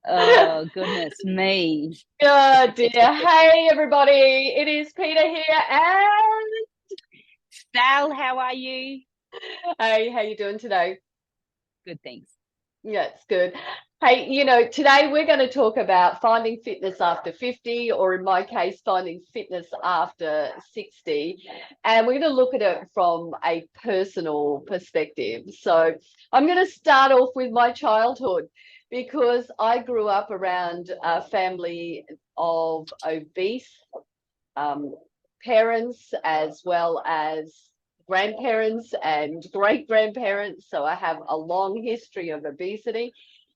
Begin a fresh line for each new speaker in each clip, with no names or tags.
Oh, goodness me.
Oh dear. Hey everybody, it is Peter here and
Sal, how are you?
hey, how you doing today?
Good, thanks.
Yeah, it's good. Hey, today we're going to talk about finding fitness after 50, or in my case, finding fitness after 60. And we're going to look at it from a personal perspective. So I'm going to start off with my childhood because I grew up around a family of obese um, parents as well as grandparents and great grandparents. So I have a long history of obesity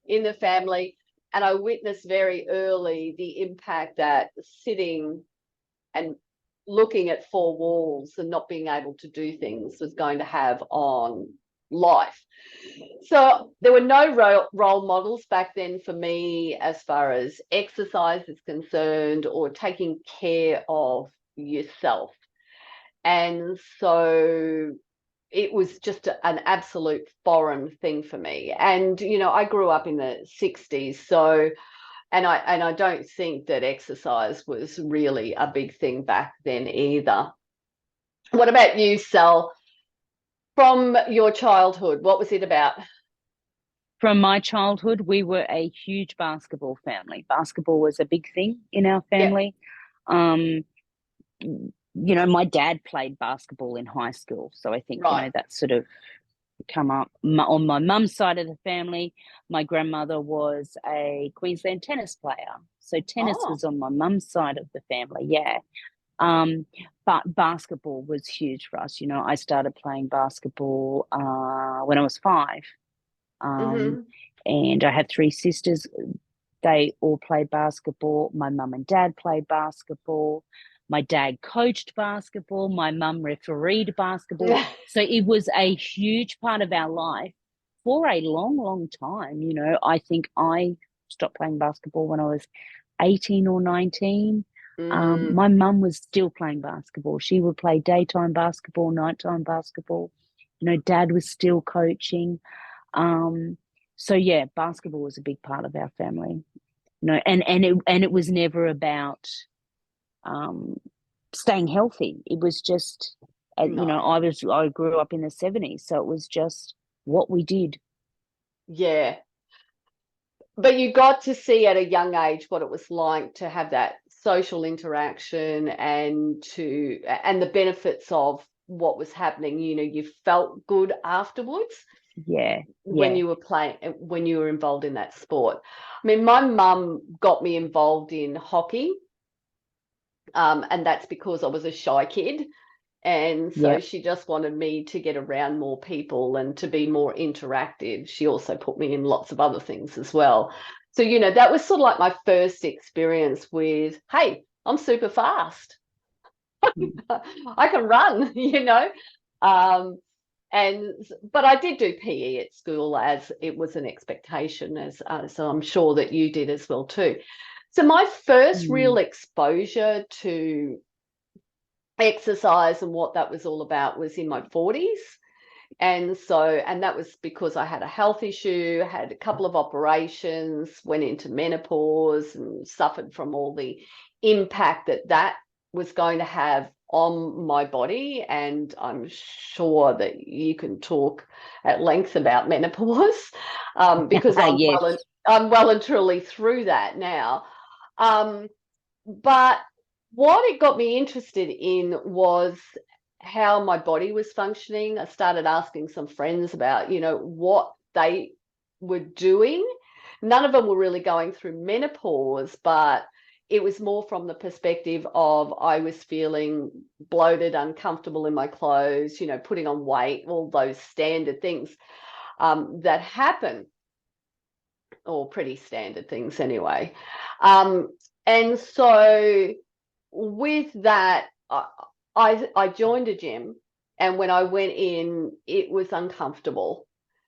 in the family. And I witnessed very early the impact that sitting and looking at four walls and not being able to do things was going to have on life. So there were no role models back then for me as far as exercise is concerned or taking care of yourself. And so it was just an absolute foreign thing for me. And, I grew up in the 60s. So, and I don't think that exercise was really a big thing back then either. What about you, Sal? From your childhood, what was it about?
From my childhood, we were a huge basketball family. Basketball was a big thing in our
Yeah,
family. Um, my dad played basketball in high school. So I think,
right.
that sort of come up on my mum's side of the family. My grandmother was a Queensland tennis player. So tennis
Oh,
was on my mum's side of the family. Yeah. Um, but basketball was huge for us. I started playing basketball when I was 5. Um,
mm-hmm.
and I had 3 sisters. They all played basketball. My mum and dad played basketball. My dad coached basketball. My mum refereed basketball. So it was a huge part of our life for a long, long time. I think I stopped playing basketball when I was 18 or 19.
Mm,
My mum was still playing basketball. She would play daytime basketball, nighttime basketball. Dad was still coaching. Um, so yeah, basketball was a big part of our family. And it was never about um, staying healthy. It was just,
no.
I grew up in the 70s, so it was just what we did.
Yeah. But you got to see at a young age what it was like to have that social interaction and the benefits of what was happening. You felt good afterwards
Yeah,
when
yeah,
you were playing, when you were involved in that sport. I mean, my mum got me involved in hockey, and that's because I was a shy kid. And so
yeah.
she just wanted me to get around more people and to be more interactive. She also put me in lots of other things as well. So, that was sort of like my first experience with, hey, I'm super fast.
Mm.
I can run, Um, but I did do PE at school as it was an expectation, so I'm sure that you did as well too. So my first real
Mm.
exposure to exercise and what that was all about was in my 40s. And that was because I had a health issue, had a couple of operations, went into menopause and suffered from all the impact that was going to have on my body. And I'm sure that you can talk at length about menopause, because
Yes.
I'm well and truly through that now. Um, but what it got me interested in was how my body was functioning. I started asking some friends about, what they were doing. None of them were really going through menopause, but it was more from the perspective of I was feeling bloated, uncomfortable in my clothes, putting on weight, all those standard things that happen, or pretty standard things anyway. Um, and so with that, I joined a gym, and when I went in, it was uncomfortable.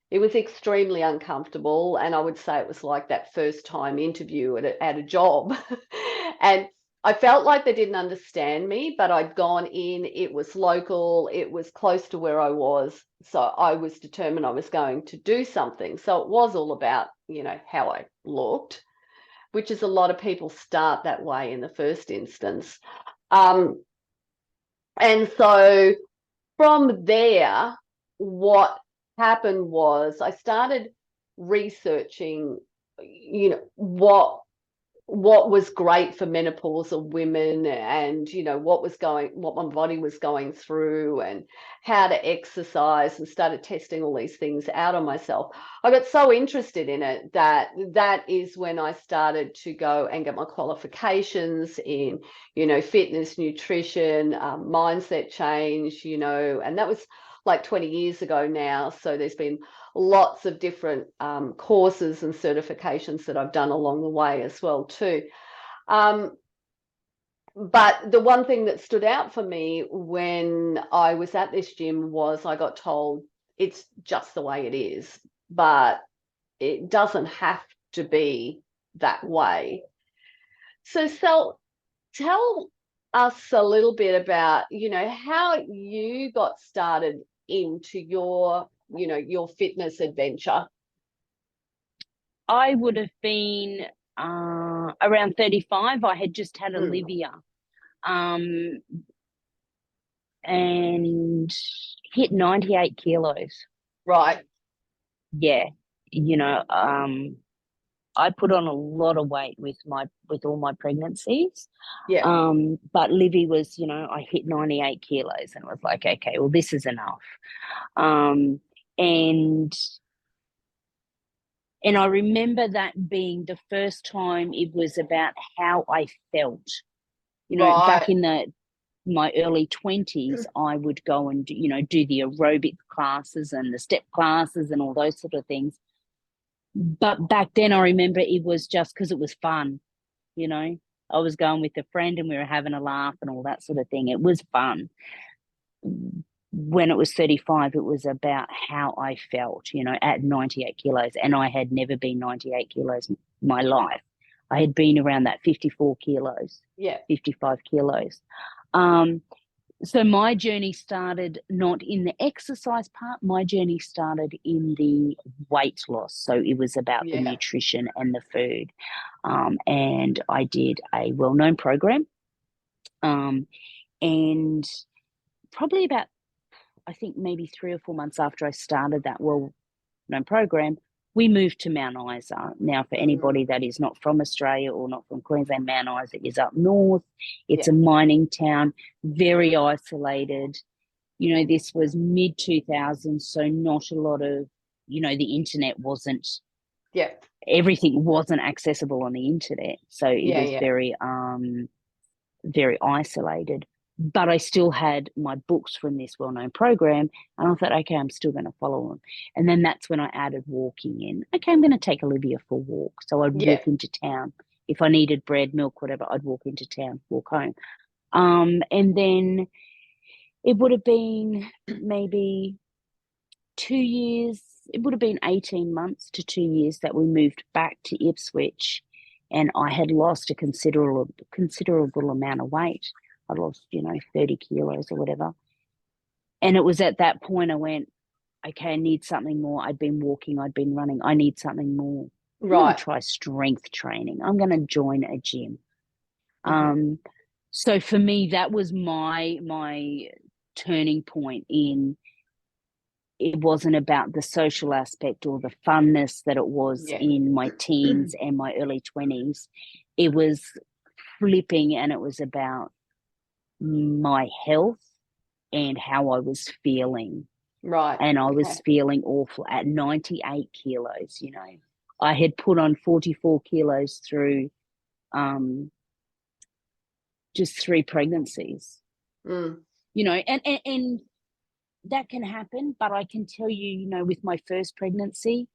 It was extremely uncomfortable, and I would say it was like that first time interview at a job. And I felt like they didn't understand me, but I'd gone in, it was local, it was close to where I was. So I was determined I was going to do something. So it was all about, how I looked, which is a lot of people start that way in the first instance. And so from there, what happened was I started researching, what was great for menopausal women, and what my body was going through, and how to exercise, and started testing all these things out on myself. I got so interested in it that is when I started to go and get my qualifications in fitness, nutrition, mindset change, and that was like 20 years ago now. So there's been lots of different courses and certifications that I've done along the way as well too. But the one thing that stood out for me when I was at this gym was I got told it's just the way it is, but it doesn't have to be that way. So Sal, tell us a little bit about, how you got started into your fitness adventure.
I would have been around 35. I had just had Olivia, and hit 98 kilos.
Right.
Yeah. I put on a lot of weight with all my pregnancies.
Yeah.
But Livy was, I hit 98 kilos, and it was like, okay, well, this is enough. And I remember that being the first time it was about how I felt. Back
Right.
in my early 20s, I would go and do the aerobic classes and the step classes and all those sort of things. But back then, I remember it was just because it was fun. I was going with a friend and we were having a laugh and all that sort of thing. It was fun. When it was 35, it was about how I felt, at 98 kilos. And I had never been 98 kilos in my life. I had been around that 54 kilos, 55 kilos. So my journey started not in the exercise part. My journey started in the weight loss. So it was about the nutrition and the food. And I did a well-known program. And probably about, I think maybe 3 or 4 months after I started that well-known program, we moved to Mount Isa. Now, for anybody that is not from Australia or not from Queensland, Mount Isa is up north. It's a mining town, very isolated. This was mid-2000s, so not a lot of, the internet wasn't, everything wasn't accessible on the internet. So it was very, very isolated. But I still had my books from this well-known program, and I thought, okay, I'm still going to follow them. And then that's when I added walking in. Okay, I'm going to take Olivia for a walk. So I'd walk into town. If I needed bread, milk, whatever, I'd walk into town, walk home. And then it would have been maybe 2 years. It would have been 18 months to 2 years that we moved back to Ipswich, and I had lost a considerable amount of weight. I lost, 30 kilos or whatever. And it was at that point I went, okay, I need something more. I'd been walking, I'd been running. I need something more. I'm going to try strength training. I'm going to join a gym. So for me, that was my turning point in. It wasn't about the social aspect or the funness that it was in my teens and my early 20s. It was flipping, and it was about my health and how I was feeling.
Right.
And I was feeling awful at 98 kilos, I had put on 44 kilos through just 3 pregnancies, and that can happen. But I can tell you, with my first pregnancy,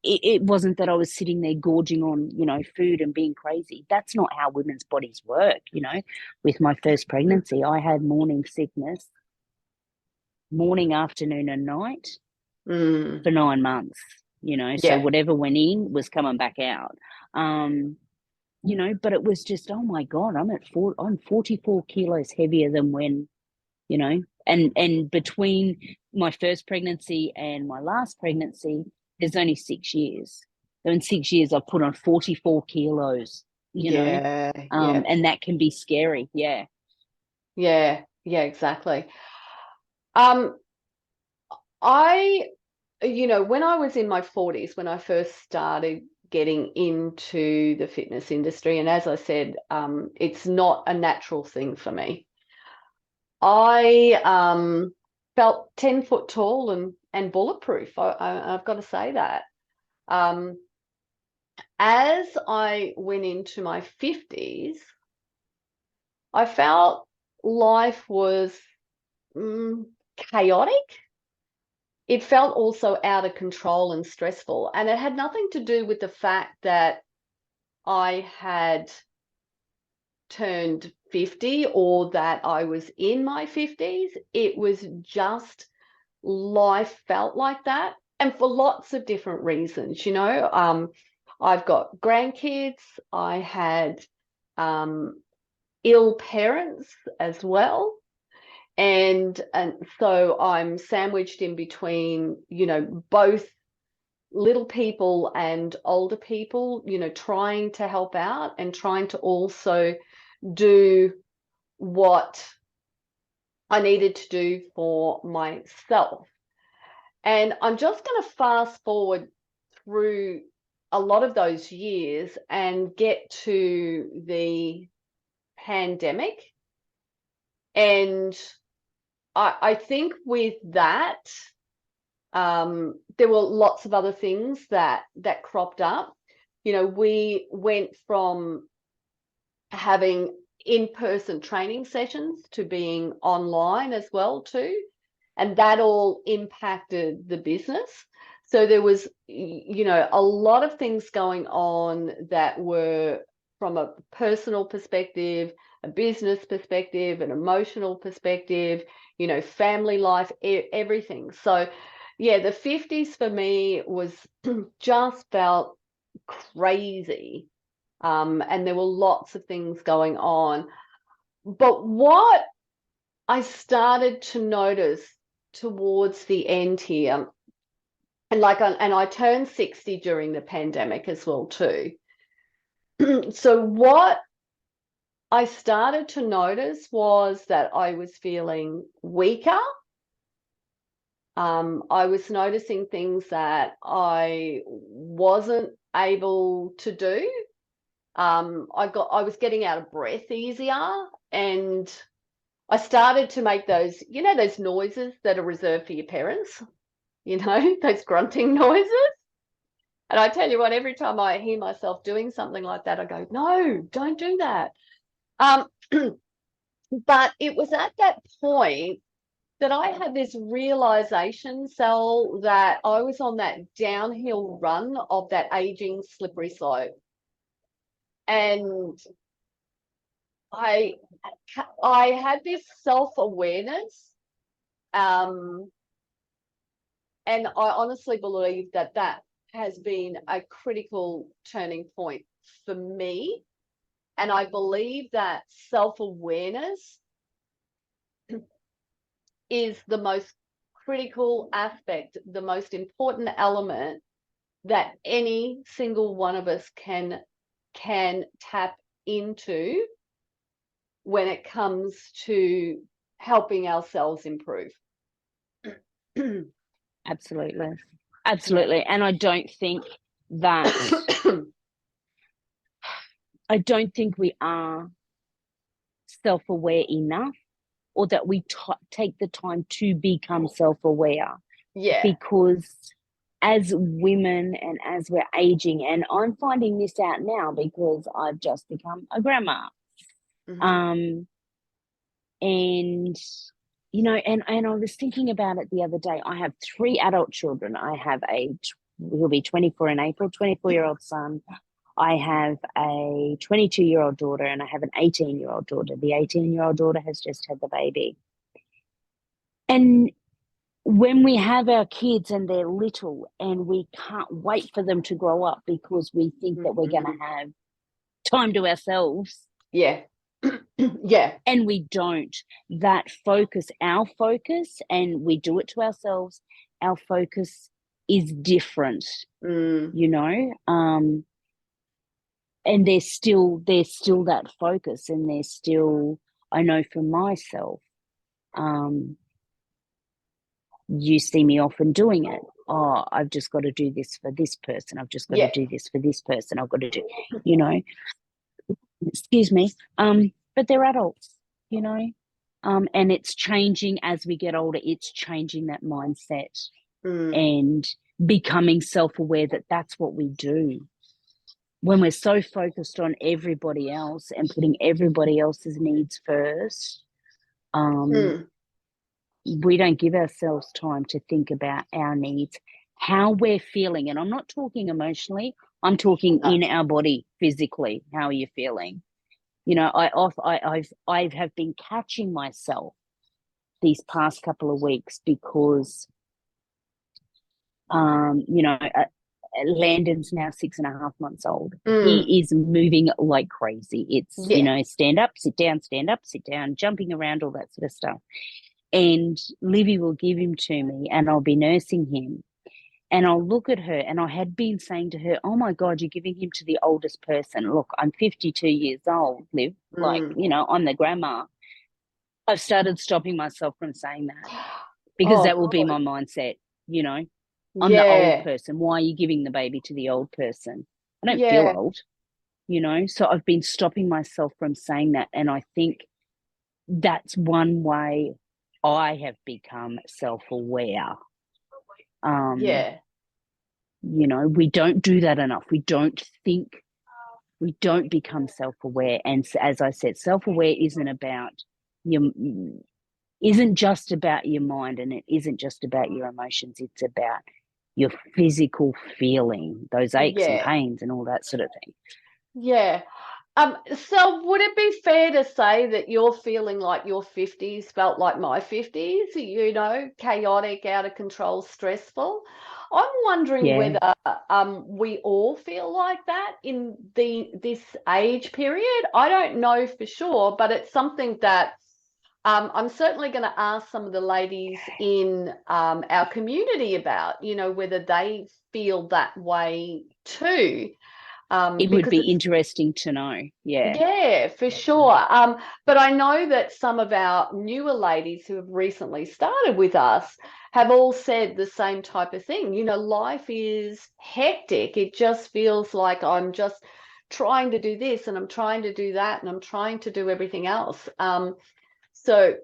it wasn't that I was sitting there gorging on, food and being crazy. That's not how women's bodies work, With my first pregnancy, I had morning sickness, morning, afternoon, and night for 9 months, So whatever went in was coming back out. you know, but it was just, oh my God, I'm 44 kilos heavier than when, you know, and between my first pregnancy and my last pregnancy, there's only 6 years. So in 6 years, I've put on 44 kilos, you know,
Yeah, yeah,
and that can be scary. Yeah.
yeah, yeah, exactly. Um, I, when I was in my 40s, when I first started getting into the fitness industry, and as I said, it's not a natural thing for me. I felt 10 foot tall and bulletproof. I've got to say that. Um, as I went into my 50s, I felt life was chaotic. It felt also out of control and stressful. And it had nothing to do with the fact that I had turned 50 or that I was in my 50s. It was just life felt like that. And for lots of different reasons, I've got grandkids. I had ill parents as well. And so I'm sandwiched in between, both little people and older people, trying to help out and trying to also do what I needed to do for myself. And I'm just going to fast forward through a lot of those years and get to the pandemic. And I think with that, there were lots of other things that cropped up. We went from having in-person training sessions to being online as well too, and that all impacted the business. So there was, a lot of things going on that were from a personal perspective, a business perspective, an emotional perspective, family life, everything. So yeah, the 50s for me was just felt crazy. And there were lots of things going on. But what I started to notice towards the end here, and I turned 60 during the pandemic as well too. So what I started to notice was that I was feeling weaker. I was noticing things that I wasn't able to do. I was getting out of breath easier, and I started to make those, those noises that are reserved for your parents, those grunting noises. And I tell you what, every time I hear myself doing something like that, I go, no, don't do that. Um, but it was at that point that I had this realization, Sal, that I was on that downhill run of that aging slippery slope. And I had this self-awareness, and I honestly believe that has been a critical turning point for me. And I believe that self-awareness is the most critical aspect, the most important element that any single one of us can tap into when it comes to helping ourselves improve.
Absolutely. Absolutely. Yeah. And I don't think we are self-aware enough, or that we take the time to become self-aware.
Yeah.
Because as women and as we're aging, and I'm finding this out now because I've just become a grandma. Mm-hmm. And and I was thinking about it the other day. I have 3 adult children. I have he'll be 24 in April, 24-year-old son. I have a 22-year-old daughter, and I have an 18-year-old daughter. The 18-year-old daughter has just had the baby. And when we have our kids and they're little and we can't wait for them to grow up because we think that we're going to have time to ourselves.
Yeah. Yeah.
And we don't. That focus, our focus, and we do it to ourselves, our focus is different,
Mm.
you know. And there's still that focus, and there's still, I know for myself, you see me often doing it. Oh, I've just got to do this for this person. I've just got to
Yeah.
do this for this person. I've got to do, you know, excuse me. But they're adults, you know. And it's changing as we get older. It's changing that mindset
Mm.
and becoming self-aware that that's what we do. When we're so focused on everybody else and putting everybody else's needs first,
Mm.
we don't give ourselves time to think about our needs, how we're feeling. And I'm not talking emotionally, I'm talking
No.
in our body, physically. How are you feeling? You know, I have been catching myself these past couple of weeks because, you know, Landon's now 6.5 months old.
Mm.
He is moving like crazy. It's, you
Yeah.
know, stand up, sit down, jumping around, all that sort of stuff. And Livy will give him to me and I'll be nursing him. And I'll look at her, and I had been saying to her, oh my God, you're giving him to the oldest person. Look, I'm 52 years old, Liv. Like,
Mm.
you know, I'm the grandma. I've started stopping myself from saying that because
Oh
that will be
God.
my mindset, you know. I'm the old
Yeah.
person. Why are you giving the baby to the old person? I don't feel
Yeah.
old, you know. So I've been stopping myself from saying that. And I think that's one way I have become self-aware.
Yeah.
You know, we don't do that enough. We don't think, we don't become self-aware. And as I said, self-aware your isn't just about your mind, and it isn't just about your emotions. It's about your physical feeling, those aches and
Yeah.
pains and all that sort of thing.
Yeah. So would it be fair to say that you're feeling like your 50s felt like my 50s, you know, chaotic, out of control, stressful? I'm wondering
Yeah,
whether we all feel like that in this age period. I don't know for sure, but it's something that I'm certainly going to ask some of the ladies in our community about, you know, whether they feel that way too,
it would
because
be
it's
interesting to know. Yeah,
yeah, for sure. But I know that some of our newer ladies who have recently started with us have all said the same type of thing. You know, life is hectic. It just feels like I'm just trying to do this and I'm trying to do that and I'm trying to do everything else. So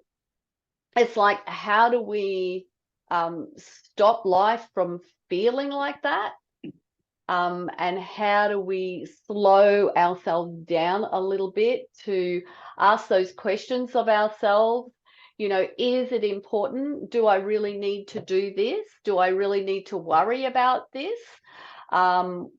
it's like, how do we stop life from feeling like that? And how do we slow ourselves down a little bit to ask those questions of ourselves? You know, is it important? Do I really need to do this? Do I really need to worry about this? Um,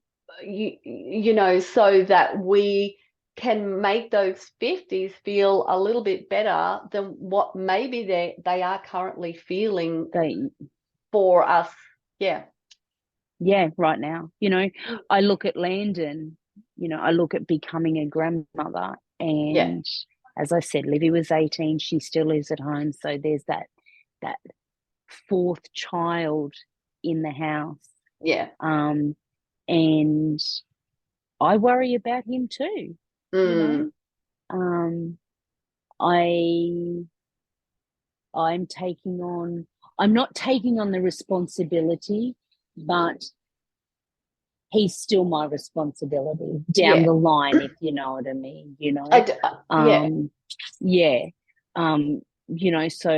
you know, so that we can make those 50s feel a little bit better than what maybe they are currently feeling
they
for us. Yeah.
yeah, right now. You know, I look at Landon, you know, I look at becoming a grandmother.
Yeah.
And as I said, Livy was 18, she still lives at home. So there's that fourth child in the house.
Yeah.
Um, and I worry about him too, you
Mm.
know. Um, I I'm taking on I'm not taking on the responsibility, but he's still my responsibility down
Yeah.
the line, if you know what I mean, you
I
know.
d Yeah.
Um, yeah. You know, so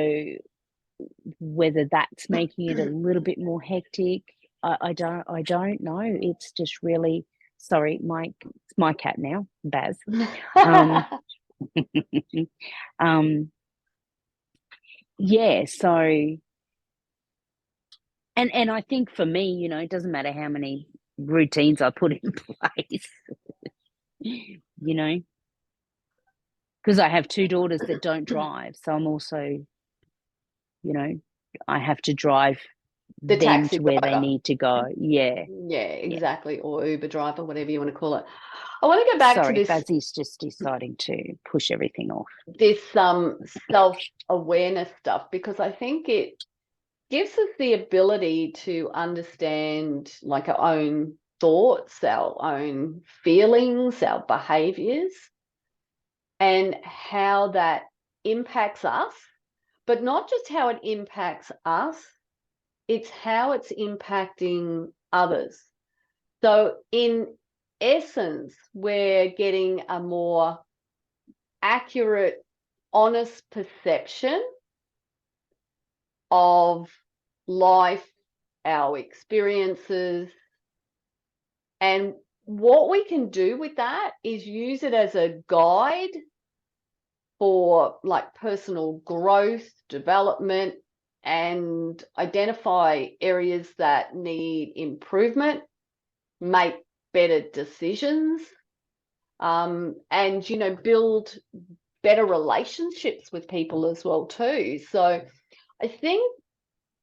whether that's making it a little bit more hectic, I don't know. It's just really, sorry, it's my cat now, Baz. Um, um, yeah, so and I think for me, you know, it doesn't matter how many routines I put in place, you know, because I have two daughters that don't drive. So I'm also, you know, I have to drive
The
them
taxi
to where they
driver.
need to go. Yeah.
Yeah,
Yeah.
exactly. Or Uber driver, whatever you want to call it. I want to go back to
Sorry,
this
Fuzzy's just deciding to push everything off.
self-awareness stuff, because I think it gives us the ability to understand like our own thoughts, our own feelings, our behaviors, and how that impacts us, but not just how it impacts us, it's how it's impacting others. So in essence, we're getting a more accurate, honest perception of life, our experiences. And what we can do with that is use it as a guide for like personal growth, development, and identify areas that need improvement, make better decisions, and, you know, build better relationships with people as well too. So I think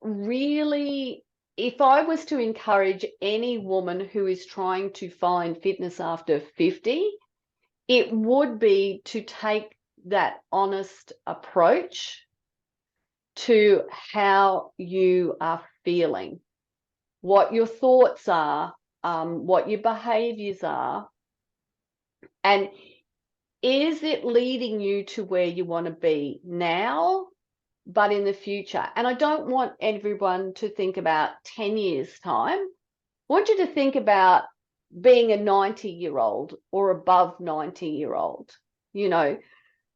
really, if I was to encourage any woman who is trying to find fitness after 50, it would be to take that honest approach to how you are feeling, what your thoughts are, what your behaviors are, and is it leading you to where you want to be now, but in the future? And I don't want everyone to think about 10 years' time. I want you to think about being a 90-year-old or above 90-year-old. You know,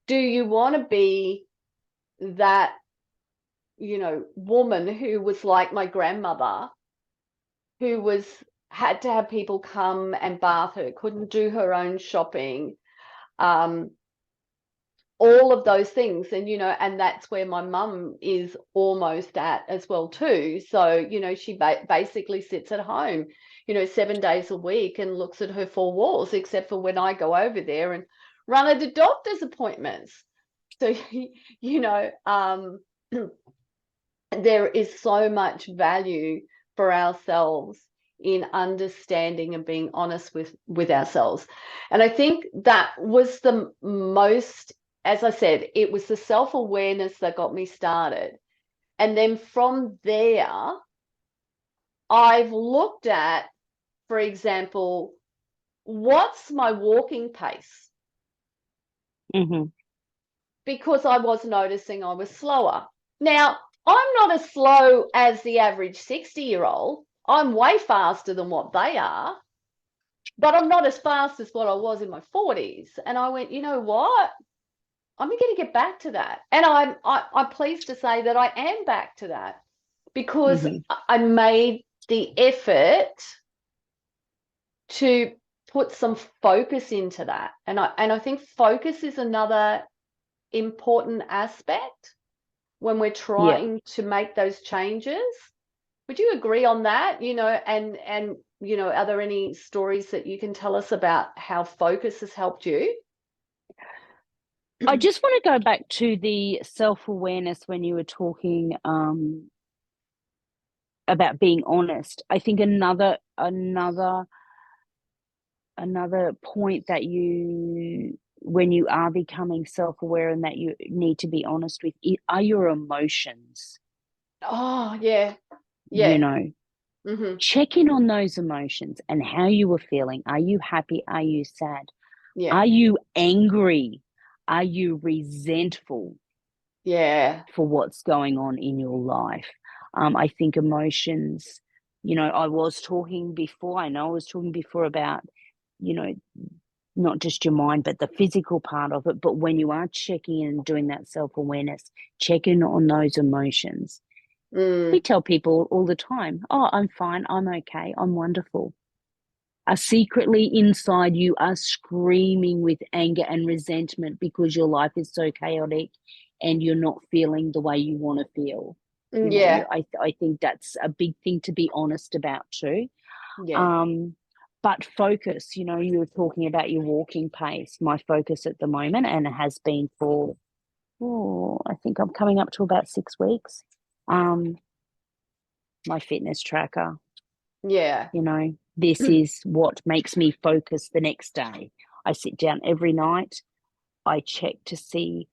do you want to be that, you know, woman who was like my grandmother, who had to have people come and bath her, couldn't do her own shopping, all of those things? And, you know, and that's where my mum is almost at as well too. So, you know, she basically sits at home, you know, 7 days a week and looks at her four walls, except for when I go over there and run her to doctor's appointments. So, you know, there is so much value for ourselves in understanding and being honest with ourselves. And I think that was the most, as I said, it was the self-awareness that got me started. And then from there, I've looked at, for example, what's my walking pace?
Mm-hmm.
Because I was noticing I was slower. Now, I'm not as slow as the average 60-year-old. I'm way faster than what they are, but I'm not as fast as what I was in my 40s. And I went, you know what? I'm going to get back to that. And I'm pleased to say that I am back to that, because
Mm-hmm.
I made the effort to put some focus into that. And I think focus is another important aspect when we're
Yeah.
trying to make those changes. Would you agree on that? You know, and you know, are there any stories that you can tell us about how focus has helped you?
I just want to go back to the self-awareness when you were talking about being honest. I think another point that you, when you are becoming self-aware and that you need to be honest with, are your emotions.
Oh, yeah.
You
Yeah.
know,
Mm-hmm.
check in on those emotions and how you were feeling. Are you happy? Are you sad?
Yeah.
Are you angry? Are you resentful
Yeah.
for what's going on in your life? I think emotions, you know, I was talking before, I know I was talking before about, you know, not just your mind, but the physical part of it. But when you are checking in and doing that self-awareness, check in on those emotions. We
Mm.
tell people all the time, oh, I'm fine, I'm okay, I'm wonderful. Secretly inside you are screaming with anger and resentment because your life is so chaotic and you're not feeling the way you want to feel. You know,
Yeah.
I think that's a big thing to be honest about too.
Yeah.
But focus, you know, you were talking about your walking pace. My focus at the moment, and it has been for, I think I'm coming up to about 6 weeks, my fitness tracker.
Yeah.
This is what makes me focus the next day. I sit down every night. I check to see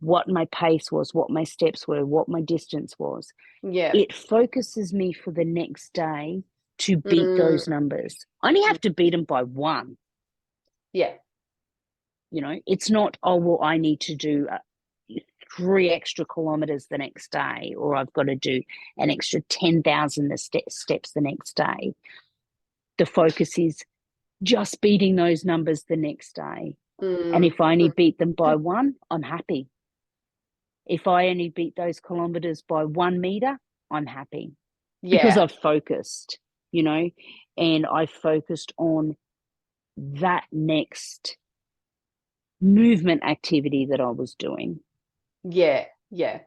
what my pace was, what my steps were, what my distance was.
Yeah.
It focuses me for the next day to beat
Mm.
those numbers. I only have to beat them by one.
Yeah.
It's not, oh, well, I need to do 3 extra kilometers the next day, or I've got to do an extra 10,000 steps the next day. The focus is just beating those numbers the next day. And if I only beat them by one, I'm happy. If I only beat those kilometers by 1 meter, I'm happy. Because
Yeah.
I've focused, and I focused on that next movement activity that I was doing.
Yeah. Yeah.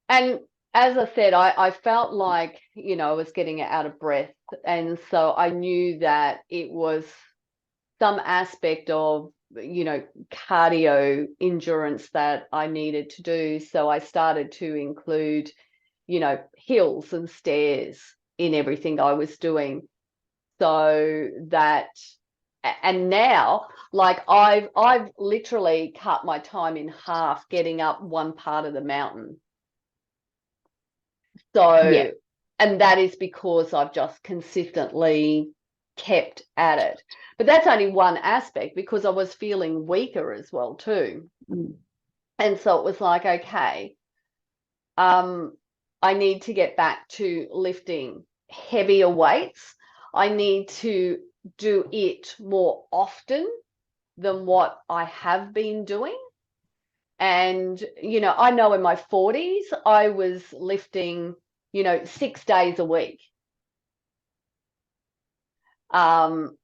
And as I said, I felt like, I was getting out of breath. And so I knew that it was some aspect of, cardio endurance that I needed to do. So I started to include, hills and stairs in everything I was doing. So that, and now, like I've literally cut my time in half getting up one part of the mountain. So,
Yeah.
and that is because I've just consistently kept at it. But that's only one aspect, because I was feeling weaker as well too. And so it was like, okay, I need to get back to lifting heavier weights. I need to do it more often than what I have been doing. And, I know in my 40s, I was lifting, 6 days a week. Um,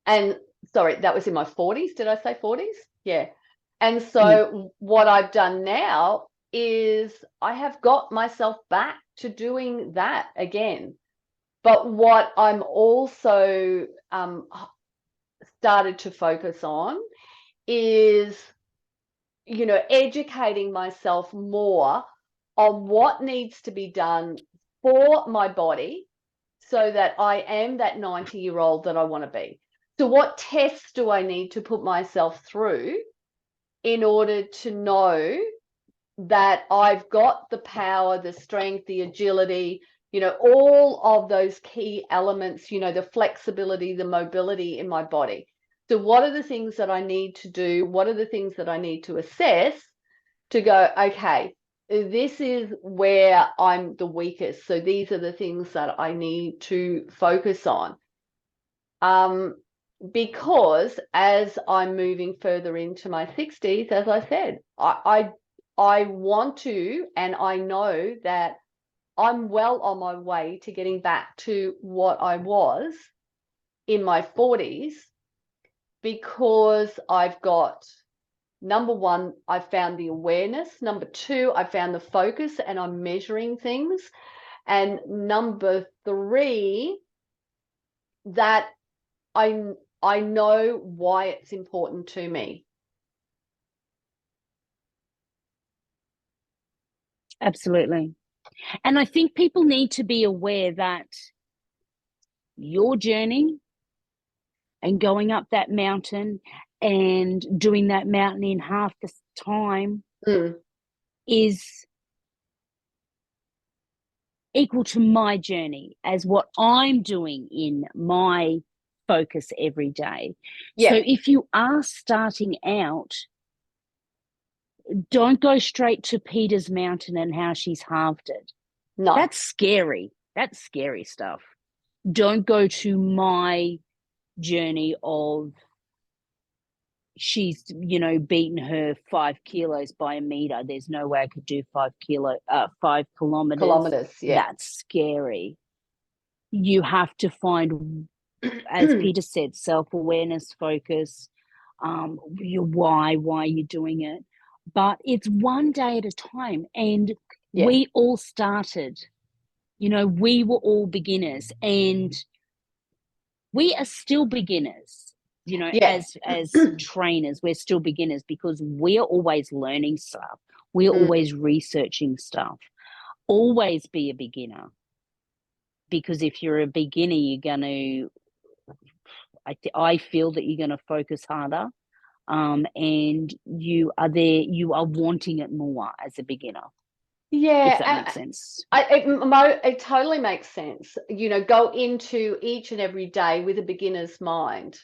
and sorry, that was in my 40s. Did I say 40s? Yeah. And so what I've done now is I have got myself back to doing that again. But what I'm also started to focus on is, educating myself more on what needs to be done for my body so that I am that 90-year-old that I want to be. So what tests do I need to put myself through in order to know that I've got the power, the strength, the agility, all of those key elements, the flexibility, the mobility in my body. So what are the things that I need to do? What are the things that I need to assess to go, okay, this is where I'm the weakest. So these are the things that I need to focus on. Because as I'm moving further into my 60s, as I said, I want to, and I know that I'm well on my way to getting back to what I was in my 40s, because I've got, number one, I found the awareness. Number two, I found the focus and I'm measuring things. And number three, that I know why it's important to me.
Absolutely. And I think people need to be aware that your journey and going up that mountain and doing that mountain in half the time is equal to my journey as what I'm doing in my focus every day.
Yeah.
So if you are starting out, don't go straight to Peta's mountain and how she's halved it.
No.
That's scary. That's scary stuff. Don't go to my journey of she's beaten her 5 kilos by a meter. There's no way I could do 5 kilometers.
Yeah.
That's scary. You have to find, as Peta said, self-awareness, focus, your why you're doing it. But it's one day at a time. And we all started, we were all beginners, and we are still beginners, as trainers. We're still beginners because we're always learning stuff. We're always researching stuff. always be a beginner, because if you're a beginner, you're going to, I feel that you're going to focus harder, and you are wanting it more as a beginner. If that makes sense.
It totally makes sense. Go into each and every day with a beginner's mind.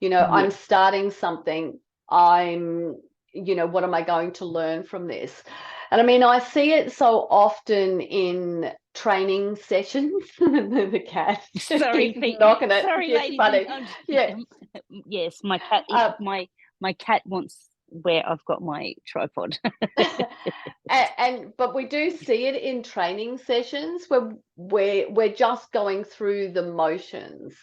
I'm starting something. What am I going to learn from this? And I mean, I see it so often in training sessions. The cat.
Sorry,
He's knocking it.
Sorry,
It's
ladies.
funny. Yeah.
Yes, my cat. My cat wants where I've got my tripod.
But we do see it in training sessions where we're just going through the motions,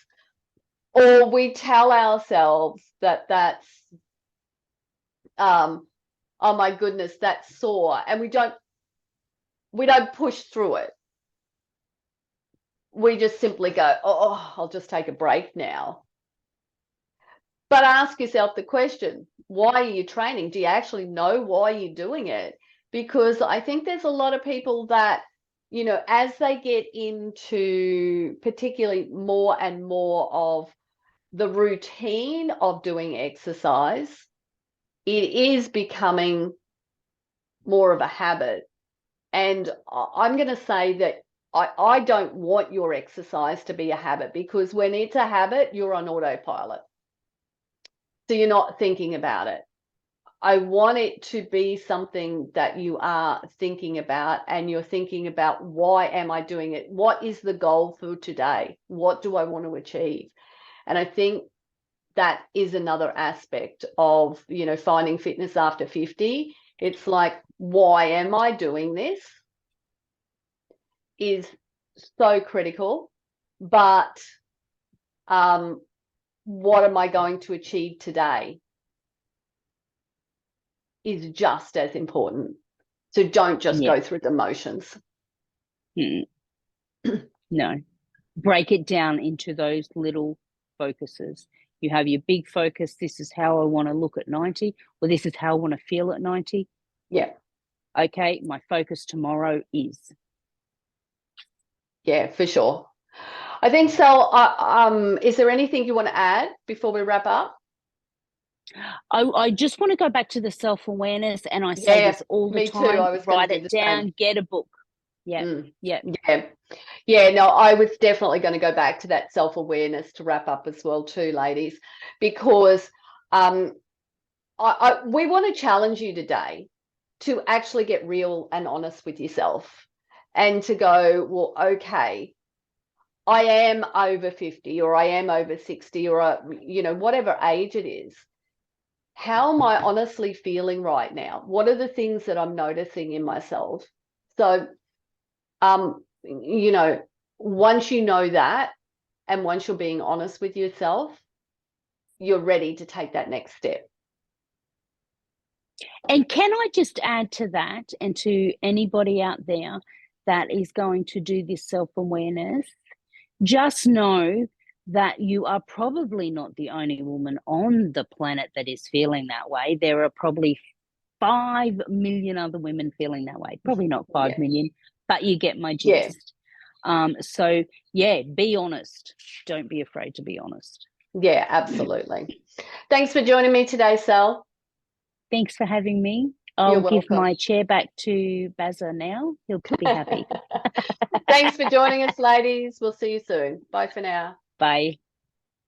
or we tell ourselves that's oh my goodness, that's sore, and we don't push through it. We just simply go, oh, I'll just take a break now. But ask yourself the question, why are you training? Do you actually know why you're doing it? Because I think there's a lot of people that, as they get into particularly more and more of the routine of doing exercise, it is becoming more of a habit. And I'm going to say that I don't want your exercise to be a habit, because when it's a habit, you're on autopilot. So you're not thinking about it. I want it to be something that you are thinking about, and you're thinking about, why am I doing it? What is the goal for today? What do I want to achieve? And I think that is another aspect of, finding fitness after 50. It's like, why am I doing this? Is so critical. But what am I going to achieve today is just as important. So don't just go through the motions.
No, break it down into those little focuses. You have your big focus. This is how I want to look at 90, or this is how I want to feel at 90.
Yeah.
Okay, my focus tomorrow is.
Yeah, for sure. I think, Sal, is there anything you want to add before we wrap up?
I just want to go back to the self-awareness, and I say this all the time.
Me too. I was
write it down, get a book. Yeah.
No, I was definitely going to go back to that self-awareness to wrap up as well too, ladies, because we want to challenge you today to actually get real and honest with yourself, and to go, well, okay, I am over 50, or I am over 60, or whatever age it is. How am I honestly feeling right now? What are the things that I'm noticing in myself? So, once you know that, and once you're being honest with yourself, you're ready to take that next step.
And can I just add to that, and to anybody out there that is going to do this self-awareness, just know that you are probably not the only woman on the planet that is feeling that way. There are probably 5 million other women feeling that way. Probably not 5 million, but you get my gist. So, be honest. Don't be afraid to be honest.
Yeah, absolutely. Thanks for joining me today, Sal.
Thanks for having me. I'll give my chair back to Bazza now. He'll be happy.
Thanks for joining us, ladies. We'll see you soon. Bye for now.
Bye.